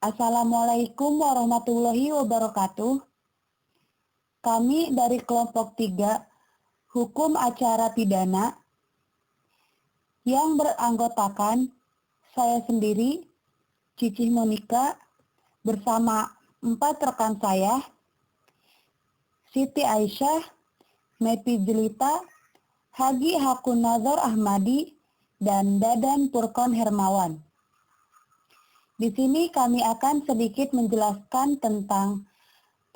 Assalamualaikum warahmatullahi wabarakatuh. Kami dari kelompok 3 Hukum Acara Pidana yang beranggotakan saya sendiri, Cicih Monika, bersama 4 rekan saya, Siti Aisyah, Mepi Jelita, Hagi Hakun Nazar Ahmadi, dan Dadan Purkon Hermawan. Di sini kami akan sedikit menjelaskan tentang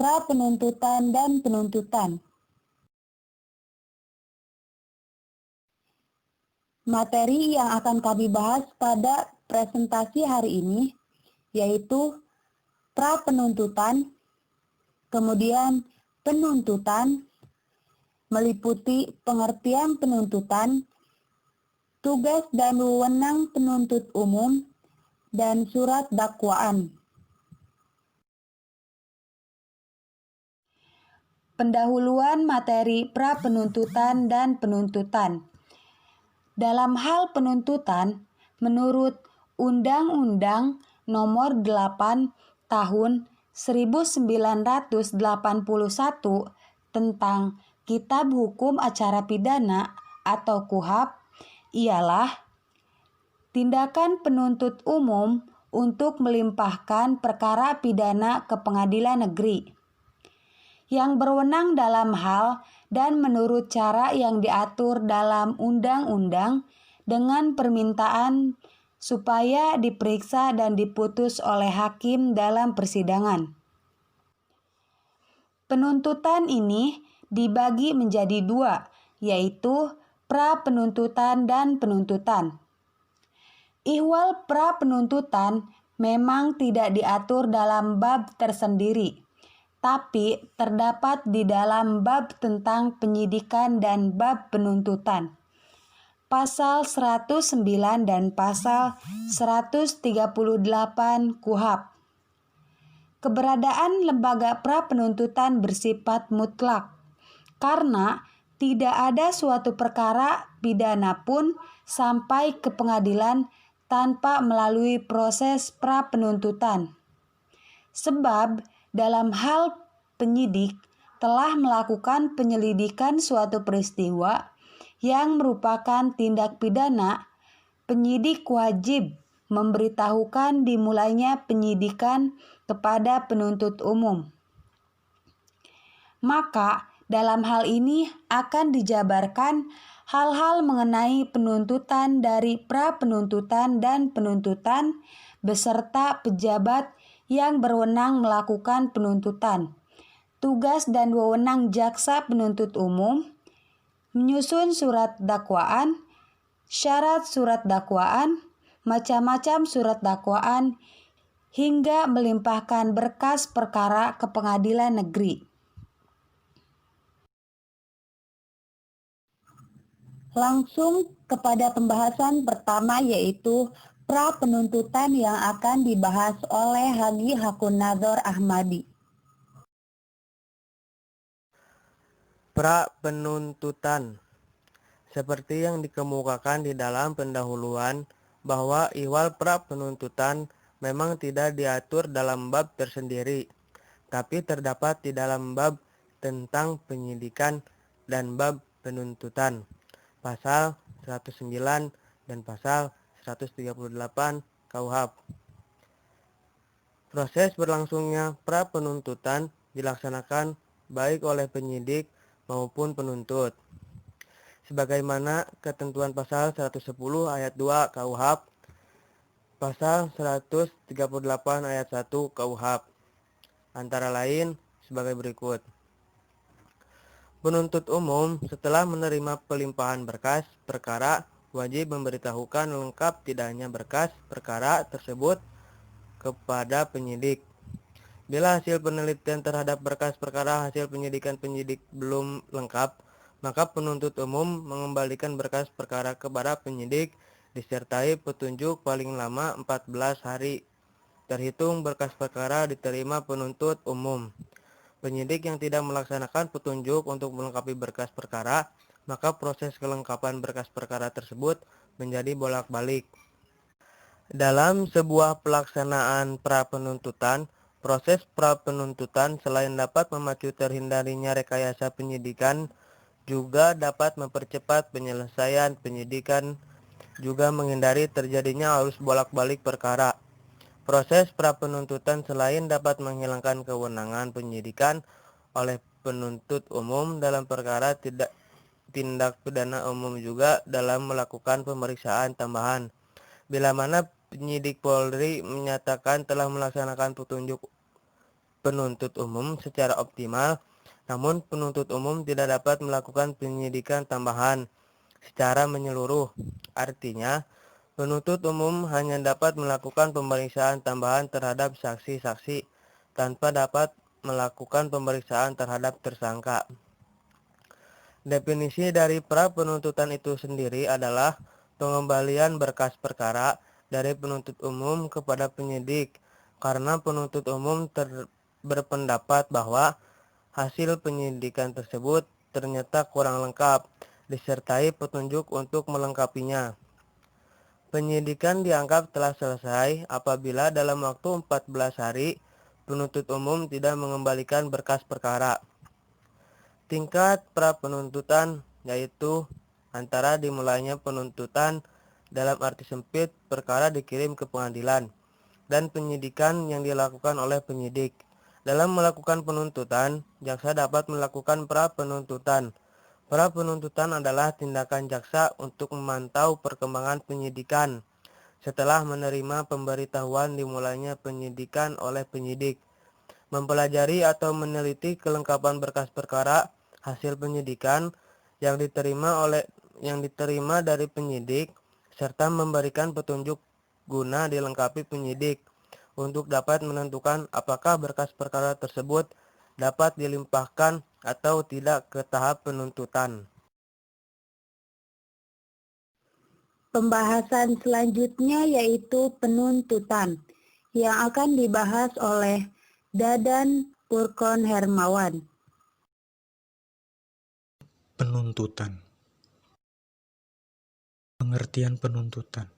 pra penuntutan dan penuntutan. Materi yang akan kami bahas pada presentasi hari ini yaitu pra penuntutan, kemudian penuntutan, meliputi pengertian penuntutan, tugas dan wewenang penuntut umum, dan surat dakwaan. Pendahuluan materi pra penuntutan dan penuntutan. Dalam hal penuntutan, menurut Undang-Undang Nomor 8 Tahun 1981 tentang Kitab Hukum Acara Pidana atau KUHP ialah tindakan penuntut umum untuk melimpahkan perkara pidana ke pengadilan negeri yang berwenang dalam hal dan menurut cara yang diatur dalam undang-undang dengan permintaan supaya diperiksa dan diputus oleh hakim dalam persidangan. Penuntutan ini dibagi menjadi 2, yaitu pra penuntutan dan penuntutan. Ihwal pra penuntutan memang tidak diatur dalam bab tersendiri, tapi terdapat di dalam bab tentang penyidikan dan bab penuntutan. Pasal 109 dan pasal 138 KUHP. Keberadaan lembaga pra penuntutan bersifat mutlak, karena tidak ada suatu perkara pidana pun sampai ke pengadilan tanpa melalui proses pra penuntutan. Sebab dalam hal penyidik telah melakukan penyelidikan suatu peristiwa yang merupakan tindak pidana, penyidik wajib memberitahukan dimulainya penyidikan kepada penuntut umum. Maka dalam hal ini akan dijabarkan hal-hal mengenai penuntutan dari pra penuntutan dan penuntutan beserta pejabat yang berwenang melakukan penuntutan, tugas dan wewenang jaksa penuntut umum, menyusun surat dakwaan, syarat surat dakwaan, macam-macam surat dakwaan, hingga melimpahkan berkas perkara ke pengadilan negeri. Langsung kepada pembahasan pertama yaitu pra penuntutan yang akan dibahas oleh Hagi Hakun Nazar Ahmadi. Pra penuntutan. Seperti yang dikemukakan di dalam pendahuluan bahwa ihwal pra penuntutan memang tidak diatur dalam bab tersendiri, tapi terdapat di dalam bab tentang penyidikan dan bab penuntutan, pasal 109 dan pasal 138 KUHP. Proses berlangsungnya pra penuntutan dilaksanakan baik oleh penyidik maupun penuntut, sebagaimana ketentuan pasal 110 ayat 2 KUHP, pasal 138 ayat 1 KUHP, antara lain sebagai berikut. Penuntut umum setelah menerima pelimpahan berkas perkara wajib memberitahukan lengkap tidaknya berkas perkara tersebut kepada penyidik. Bila hasil penelitian terhadap berkas perkara hasil penyidikan penyidik belum lengkap, maka penuntut umum mengembalikan berkas perkara kepada penyidik disertai petunjuk paling lama 14 hari terhitung berkas perkara diterima penuntut umum. Penyidik yang tidak melaksanakan petunjuk untuk melengkapi berkas perkara, maka proses kelengkapan berkas perkara tersebut menjadi bolak-balik. Dalam sebuah pelaksanaan pra-penuntutan, proses pra-penuntutan selain dapat memacu terhindarinya rekayasa penyidikan, juga dapat mempercepat penyelesaian penyidikan, juga menghindari terjadinya arus bolak-balik perkara. Proses pra-penuntutan selain dapat menghilangkan kewenangan penyidikan oleh penuntut umum dalam perkara tindak pidana umum juga dalam melakukan pemeriksaan tambahan. Bila mana penyidik Polri menyatakan telah melaksanakan petunjuk penuntut umum secara optimal, namun penuntut umum tidak dapat melakukan penyidikan tambahan secara menyeluruh. Artinya, penuntut umum hanya dapat melakukan pemeriksaan tambahan terhadap saksi-saksi tanpa dapat melakukan pemeriksaan terhadap tersangka. Definisi dari pra-penuntutan itu sendiri adalah pengembalian berkas perkara dari penuntut umum kepada penyidik, karena penuntut umum berpendapat bahwa hasil penyidikan tersebut ternyata kurang lengkap, disertai petunjuk untuk melengkapinya. Penyidikan dianggap telah selesai apabila dalam waktu 14 hari penuntut umum tidak mengembalikan berkas perkara. Tingkat pra-penuntutan yaitu antara dimulainya penuntutan dalam arti sempit perkara dikirim ke pengadilan dan penyidikan yang dilakukan oleh penyidik. Dalam melakukan penuntutan, jaksa dapat melakukan pra-penuntutan. Pra-penuntutan adalah tindakan jaksa untuk memantau perkembangan penyidikan setelah menerima pemberitahuan dimulainya penyidikan oleh penyidik, mempelajari atau meneliti kelengkapan berkas perkara hasil penyidikan yang diterima dari penyidik, serta memberikan petunjuk guna dilengkapi penyidik untuk dapat menentukan apakah berkas perkara tersebut dapat dilimpahkan atau tidak ke tahap penuntutan. Pembahasan selanjutnya yaitu penuntutan yang akan dibahas oleh Dadan Purkon Hermawan. Penuntutan. Pengertian penuntutan.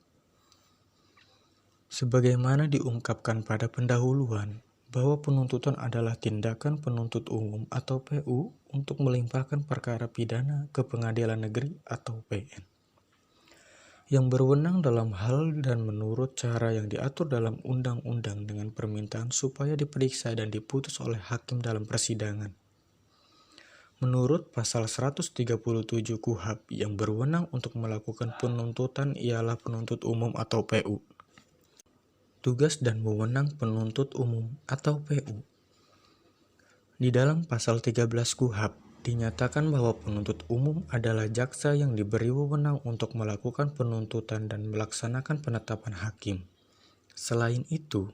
Sebagaimana diungkapkan pada pendahuluan, bahwa penuntutan adalah tindakan penuntut umum atau PU untuk melimpahkan perkara pidana ke pengadilan negeri atau PN, yang berwenang dalam hal dan menurut cara yang diatur dalam undang-undang dengan permintaan supaya diperiksa dan diputus oleh hakim dalam persidangan. Menurut pasal 137 KUHP, yang berwenang untuk melakukan penuntutan ialah penuntut umum atau PU. Tugas dan wewenang penuntut umum atau PU. Di dalam pasal 13 KUHP dinyatakan bahwa penuntut umum adalah jaksa yang diberi wewenang untuk melakukan penuntutan dan melaksanakan penetapan hakim. Selain itu,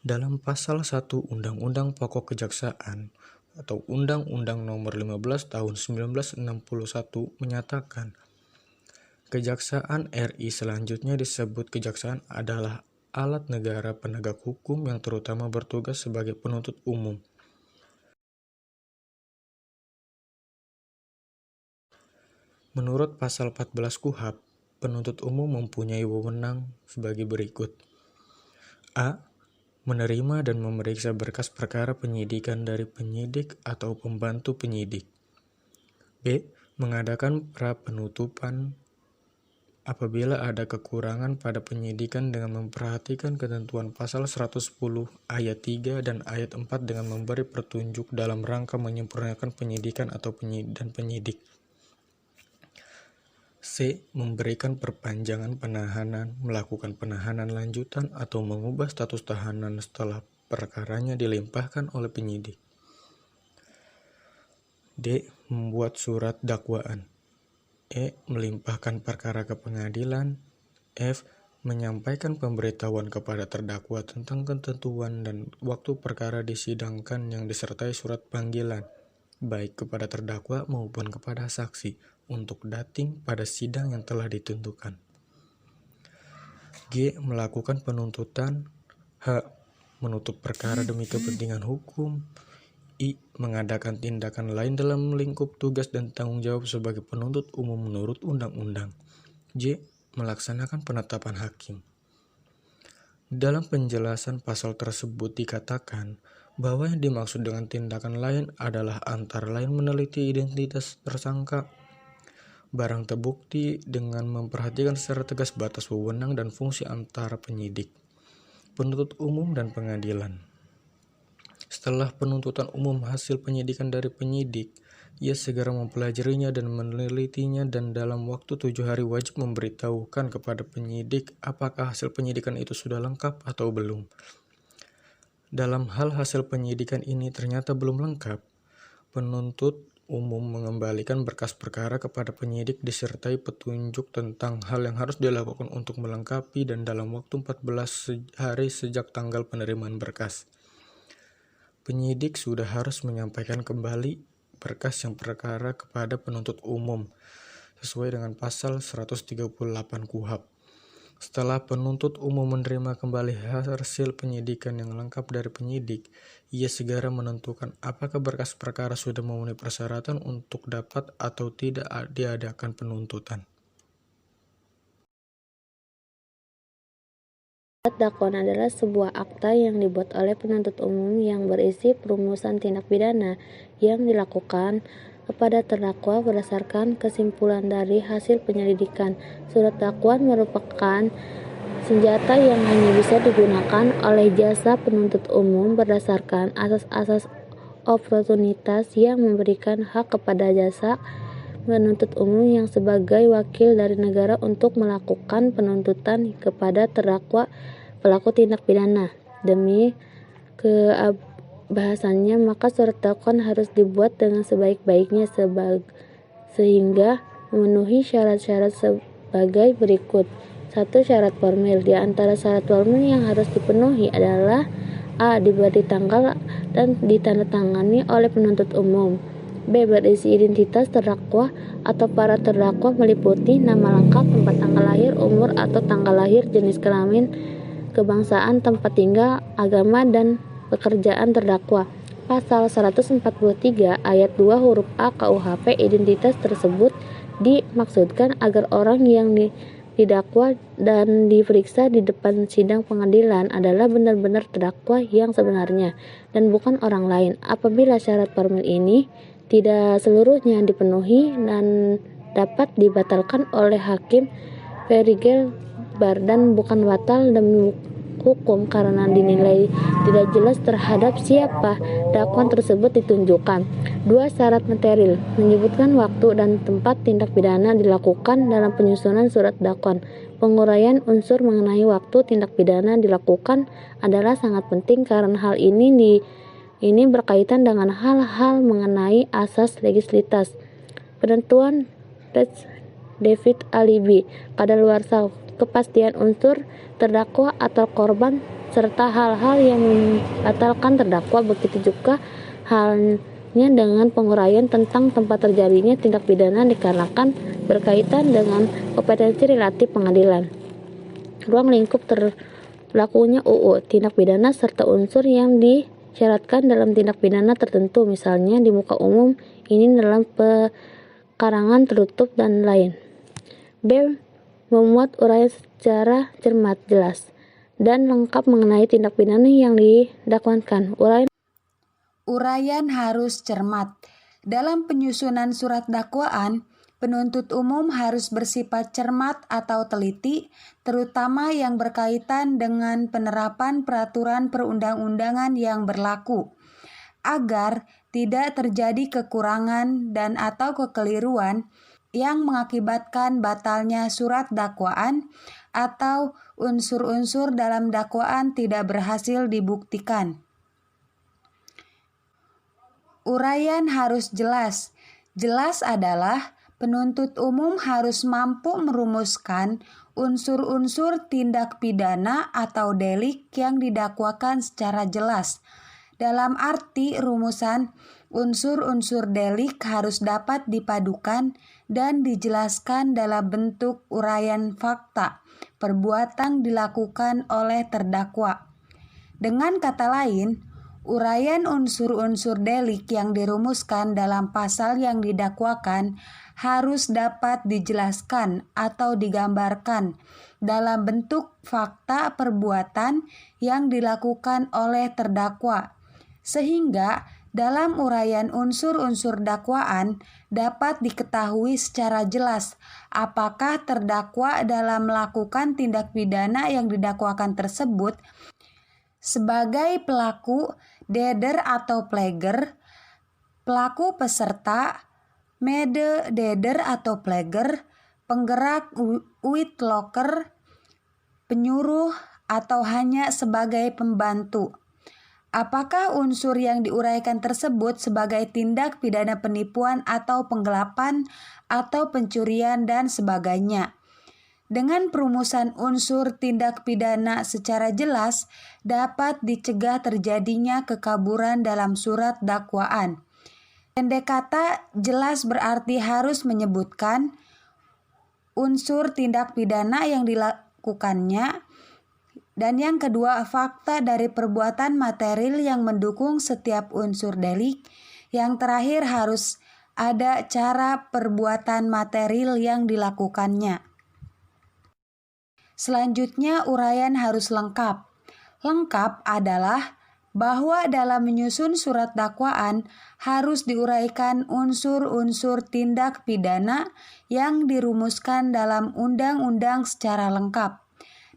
dalam pasal 1 Undang-Undang Pokok Kejaksaan atau Undang-Undang Nomor 15 Tahun 1961 menyatakan, Kejaksaan RI selanjutnya disebut kejaksaan adalah alat negara penegak hukum yang terutama bertugas sebagai penuntut umum. Menurut pasal 14 KUHP, penuntut umum mempunyai wewenang sebagai berikut. A. Menerima dan memeriksa berkas perkara penyidikan dari penyidik atau pembantu penyidik. B. Mengadakan pra-penutupan apabila ada kekurangan pada penyidikan dengan memperhatikan ketentuan pasal 110 ayat 3 dan ayat 4 dengan memberi petunjuk dalam rangka menyempurnakan penyidikan atau penyidik. C. Memberikan perpanjangan penahanan, melakukan penahanan lanjutan atau mengubah status tahanan setelah perkaranya dilimpahkan oleh penyidik. D. Membuat surat dakwaan. E. Melimpahkan perkara ke pengadilan. F. Menyampaikan pemberitahuan kepada terdakwa tentang ketentuan dan waktu perkara disidangkan yang disertai surat panggilan, baik kepada terdakwa maupun kepada saksi, untuk dating pada sidang yang telah ditentukan. G. Melakukan penuntutan. H. Menutup perkara demi kepentingan hukum. I. Mengadakan tindakan lain dalam lingkup tugas dan tanggung jawab sebagai penuntut umum menurut undang-undang. J. Melaksanakan penetapan hakim. Dalam penjelasan pasal tersebut dikatakan bahwa yang dimaksud dengan tindakan lain adalah antara lain meneliti identitas tersangka, barang terbukti dengan memperhatikan secara tegas batas wewenang dan fungsi antara penyidik, penuntut umum, dan pengadilan. Setelah penuntutan umum hasil penyidikan dari penyidik, ia segera mempelajarinya dan menelitinya dan dalam waktu 7 hari wajib memberitahukan kepada penyidik apakah hasil penyidikan itu sudah lengkap atau belum. Dalam hal hasil penyidikan ini ternyata belum lengkap, penuntut umum mengembalikan berkas perkara kepada penyidik disertai petunjuk tentang hal yang harus dilakukan untuk melengkapi dan dalam waktu 14 hari sejak tanggal penerimaan berkas. Penyidik sudah harus menyampaikan kembali berkas yang perkara kepada penuntut umum sesuai dengan pasal 138 KUHP. Setelah penuntut umum menerima kembali hasil penyidikan yang lengkap dari penyidik, ia segera menentukan apakah berkas perkara sudah memenuhi persyaratan untuk dapat atau tidak diadakan penuntutan. Surat dakwaan adalah sebuah akta yang dibuat oleh penuntut umum yang berisi perumusan tindak pidana yang dilakukan kepada terdakwa berdasarkan kesimpulan dari hasil penyelidikan. Surat dakwaan merupakan senjata yang hanya bisa digunakan oleh jasa penuntut umum berdasarkan asas-asas oportunitas yang memberikan hak kepada jasa penuntut umum yang sebagai wakil dari negara untuk melakukan penuntutan kepada terdakwa pelaku tindak pidana. Demi keabsahannya, maka surat dakwaan harus dibuat dengan sebaik-baiknya sehingga memenuhi syarat-syarat sebagai berikut. 1. Syarat formil. Di antara syarat formil yang harus dipenuhi adalah A. Diberi tanggal dan ditandatangani oleh penuntut umum. B. Berisi identitas terdakwa atau para terdakwa meliputi nama lengkap, tempat tanggal lahir, umur atau tanggal lahir, jenis kelamin, kebangsaan, tempat tinggal, agama, dan pekerjaan terdakwa. Pasal 143 ayat 2 huruf A KUHP, identitas tersebut dimaksudkan agar orang yang didakwa dan diperiksa di depan sidang pengadilan adalah benar-benar terdakwa yang sebenarnya dan bukan orang lain. Apabila syarat formil ini tidak seluruhnya dipenuhi dan dapat dibatalkan oleh hakim Verigelbar dan bukan batal demi hukum karena dinilai tidak jelas terhadap siapa dakwaan tersebut ditunjukkan. 2. Syarat material. Menyebutkan waktu dan tempat tindak pidana dilakukan dalam penyusunan surat dakwaan. Penguraian unsur mengenai waktu tindak pidana dilakukan adalah sangat penting karena hal ini berkaitan dengan hal-hal mengenai asas legalitas, penentuan David alibi, kadaluarsa, kepastian unsur terdakwa atau korban, serta hal-hal yang membatalkan terdakwa. Begitu juga halnya dengan penguraian tentang tempat terjadinya tindak pidana dikarenakan berkaitan dengan kompetensi relatif pengadilan, ruang lingkup terlakunya UU tindak pidana, serta unsur yang disyaratkan dalam tindak pidana tertentu, misalnya di muka umum, ini dalam pekarangan tertutup, dan lain. B. Memuat uraian secara cermat, jelas, dan lengkap mengenai tindak pidana yang didakwakan. Uraian harus cermat. Dalam penyusunan surat dakwaan, penuntut umum harus bersifat cermat atau teliti, terutama yang berkaitan dengan penerapan peraturan perundang-undangan yang berlaku, agar tidak terjadi kekurangan dan atau kekeliruan yang mengakibatkan batalnya surat dakwaan atau unsur-unsur dalam dakwaan tidak berhasil dibuktikan. Uraian harus jelas. Jelas adalah penuntut umum harus mampu merumuskan unsur-unsur tindak pidana atau delik yang didakwakan secara jelas. Dalam arti rumusan, unsur-unsur delik harus dapat dipadukan dan dijelaskan dalam bentuk uraian fakta perbuatan dilakukan oleh terdakwa. Dengan kata lain, uraian unsur-unsur delik yang dirumuskan dalam pasal yang didakwakan harus dapat dijelaskan atau digambarkan dalam bentuk fakta perbuatan yang dilakukan oleh terdakwa, sehingga dalam uraian unsur-unsur dakwaan dapat diketahui secara jelas apakah terdakwa dalam melakukan tindak pidana yang didakwakan tersebut sebagai pelaku, deder atau pleger, pelaku peserta, mede deder atau pleger, penggerak uitloker, penyuruh, atau hanya sebagai pembantu. Apakah unsur yang diuraikan tersebut sebagai tindak pidana penipuan atau penggelapan atau pencurian dan sebagainya. Dengan perumusan unsur tindak pidana secara jelas, dapat dicegah terjadinya kekaburan dalam surat dakwaan. Pendek kata, jelas berarti harus menyebutkan unsur tindak pidana yang dilakukannya, dan yang kedua, fakta dari perbuatan material yang mendukung setiap unsur delik. Yang terakhir, harus ada cara perbuatan material yang dilakukannya. Selanjutnya, uraian harus lengkap. Lengkap adalah bahwa dalam menyusun surat dakwaan harus diuraikan unsur-unsur tindak pidana yang dirumuskan dalam undang-undang secara lengkap.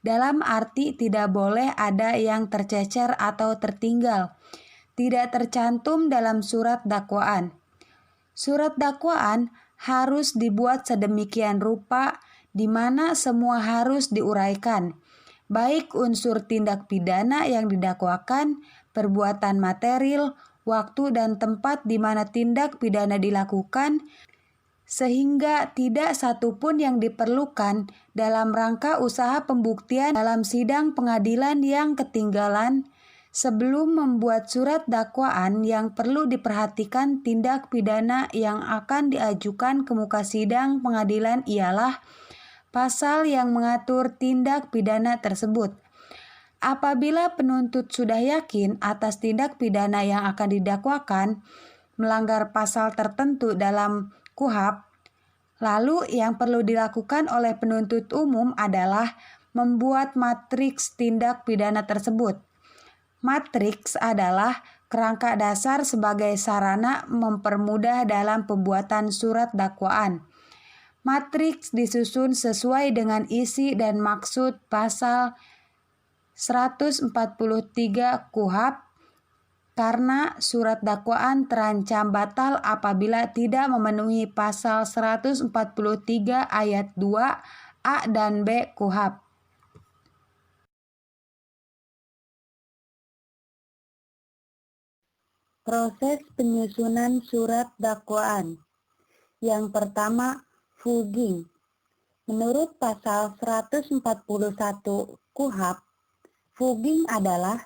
Dalam arti tidak boleh ada yang tercecer atau tertinggal, tidak tercantum dalam surat dakwaan. Surat dakwaan harus dibuat sedemikian rupa di mana semua harus diuraikan, baik unsur tindak pidana yang didakwakan, perbuatan material, waktu dan tempat di mana tindak pidana dilakukan, sehingga tidak satupun yang diperlukan dalam rangka usaha pembuktian dalam sidang pengadilan yang ketinggalan. Sebelum membuat surat dakwaan, yang perlu diperhatikan tindak pidana yang akan diajukan ke muka sidang pengadilan ialah pasal yang mengatur tindak pidana tersebut. Apabila penuntut sudah yakin atas tindak pidana yang akan didakwakan melanggar pasal tertentu dalam KUHP, lalu yang perlu dilakukan oleh penuntut umum adalah membuat matriks tindak pidana tersebut. Matriks adalah kerangka dasar sebagai sarana mempermudah dalam pembuatan surat dakwaan. Matriks disusun sesuai dengan isi dan maksud pasal 143 KUHP karena surat dakwaan terancam batal apabila tidak memenuhi pasal 143 ayat 2 A dan B KUHP. Proses penyusunan surat dakwaan. Yang pertama, fogging. Menurut pasal 141 KUHP, fogging adalah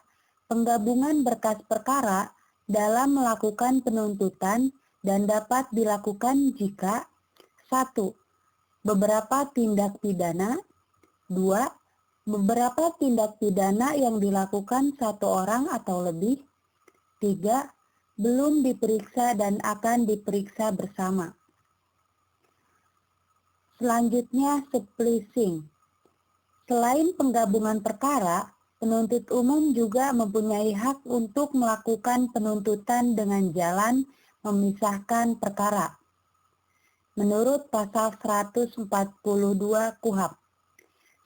penggabungan berkas perkara dalam melakukan penuntutan dan dapat dilakukan jika 1. Beberapa tindak pidana. 2. Beberapa tindak pidana yang dilakukan satu orang atau lebih. 3. Belum diperiksa dan akan diperiksa bersama. Selanjutnya, suppleasing. Selain penggabungan perkara, penuntut umum juga mempunyai hak untuk melakukan penuntutan dengan jalan memisahkan perkara. Menurut pasal 142 KUHP,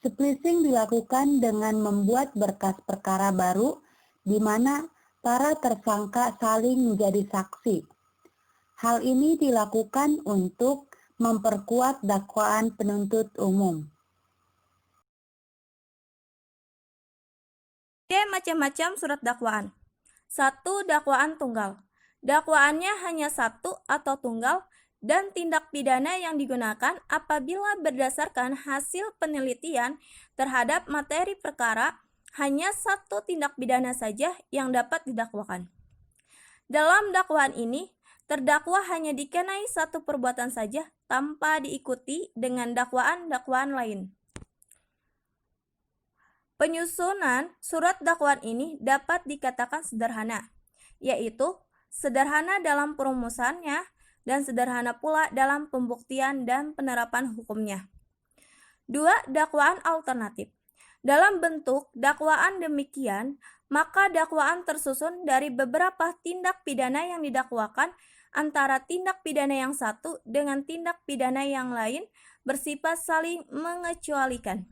suppleasing dilakukan dengan membuat berkas perkara baru di mana para tersangka saling menjadi saksi. Hal ini dilakukan untuk memperkuat dakwaan penuntut umum. Macam-macam surat dakwaan. 1. Dakwaan tunggal. Dakwaannya hanya satu atau tunggal dan tindak pidana yang digunakan apabila berdasarkan hasil penelitian terhadap materi perkara hanya satu tindak pidana saja yang dapat didakwakan. Dalam dakwaan ini, terdakwa hanya dikenai satu perbuatan saja tanpa diikuti dengan dakwaan-dakwaan lain. Penyusunan surat dakwaan ini dapat dikatakan sederhana, yaitu sederhana dalam perumusannya, dan sederhana pula dalam pembuktian dan penerapan hukumnya. 2. Dakwaan alternatif. Dalam bentuk dakwaan demikian, maka dakwaan tersusun dari beberapa tindak pidana yang didakwakan antara tindak pidana yang satu dengan tindak pidana yang lain bersifat saling mengecualikan.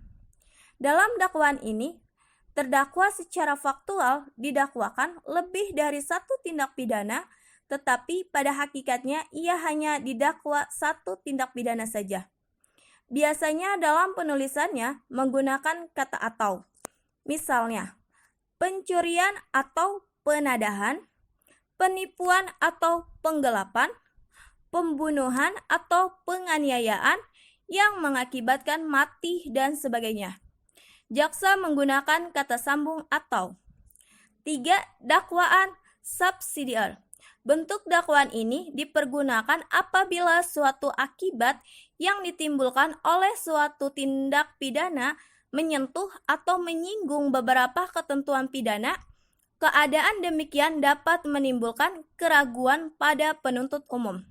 Dalam dakwaan ini, terdakwa secara faktual didakwakan lebih dari satu tindak pidana, tetapi pada hakikatnya ia hanya didakwa satu tindak pidana saja. Biasanya dalam penulisannya menggunakan kata atau. Misalnya, pencurian atau penadahan, penipuan atau penggelapan, pembunuhan atau penganiayaan yang mengakibatkan mati dan sebagainya. Jaksa menggunakan kata sambung atau. 3. Dakwaan subsidiar. Bentuk dakwaan ini dipergunakan apabila suatu akibat yang ditimbulkan oleh suatu tindak pidana menyentuh atau menyinggung beberapa ketentuan pidana. Keadaan demikian dapat menimbulkan keraguan pada penuntut umum.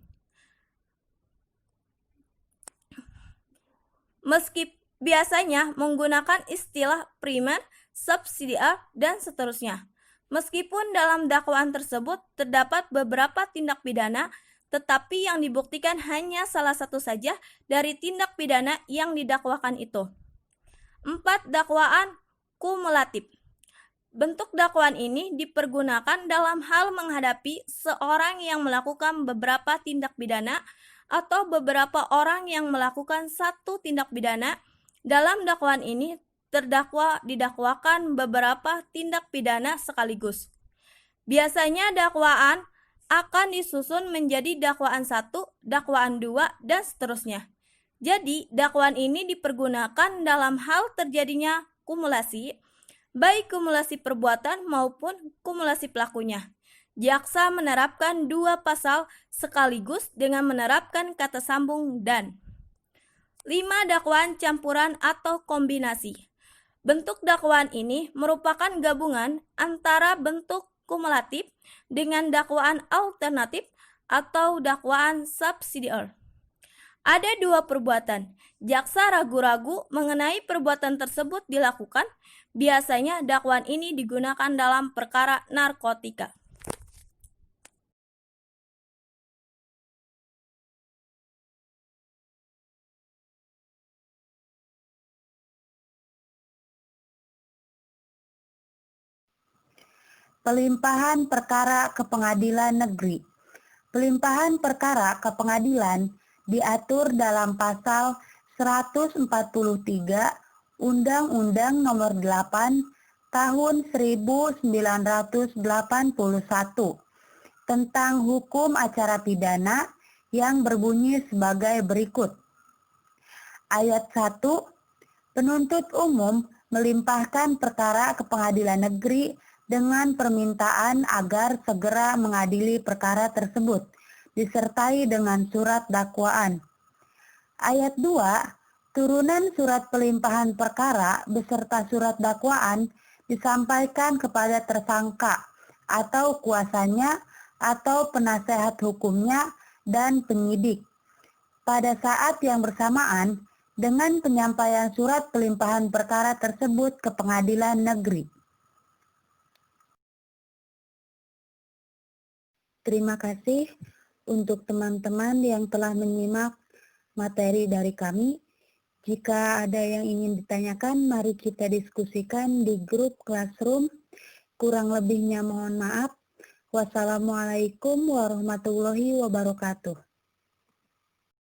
Meski biasanya menggunakan istilah primer, subsidiar, dan seterusnya. Meskipun dalam dakwaan tersebut terdapat beberapa tindak pidana, tetapi yang dibuktikan hanya salah satu saja dari tindak pidana yang didakwakan itu. 4. Dakwaan kumulatif. Bentuk dakwaan ini dipergunakan dalam hal menghadapi seorang yang melakukan beberapa tindak pidana atau beberapa orang yang melakukan satu tindak pidana. Dalam dakwaan ini, terdakwa didakwakan beberapa tindak pidana sekaligus. Biasanya dakwaan akan disusun menjadi dakwaan 1, dakwaan 2, dan seterusnya. Jadi, dakwaan ini dipergunakan dalam hal terjadinya kumulasi, baik kumulasi perbuatan maupun kumulasi pelakunya. Jaksa menerapkan 2 pasal sekaligus dengan menerapkan kata sambung dan. 5. Dakwaan campuran atau kombinasi. Bentuk dakwaan ini merupakan gabungan antara bentuk kumulatif dengan dakwaan alternatif atau dakwaan subsidiar. Ada 2 perbuatan. Jaksa ragu-ragu mengenai perbuatan tersebut dilakukan. Biasanya dakwaan ini digunakan dalam perkara narkotika. Pelimpahan perkara ke pengadilan negeri. Pelimpahan perkara ke pengadilan diatur dalam pasal 143 Undang-Undang Nomor 8 Tahun 1981 tentang hukum acara pidana yang berbunyi sebagai berikut. Ayat 1. Penuntut umum melimpahkan perkara ke pengadilan negeri dengan permintaan agar segera mengadili perkara tersebut, disertai dengan surat dakwaan. Ayat 2. Turunan surat pelimpahan perkara beserta surat dakwaan disampaikan kepada tersangka atau kuasanya atau penasehat hukumnya dan penyidik pada saat yang bersamaan dengan penyampaian surat pelimpahan perkara tersebut ke pengadilan negeri. Terima kasih untuk teman-teman yang telah menyimak materi dari kami. Jika ada yang ingin ditanyakan, mari kita diskusikan di grup Classroom. Kurang lebihnya mohon maaf. Wassalamualaikum warahmatullahi wabarakatuh.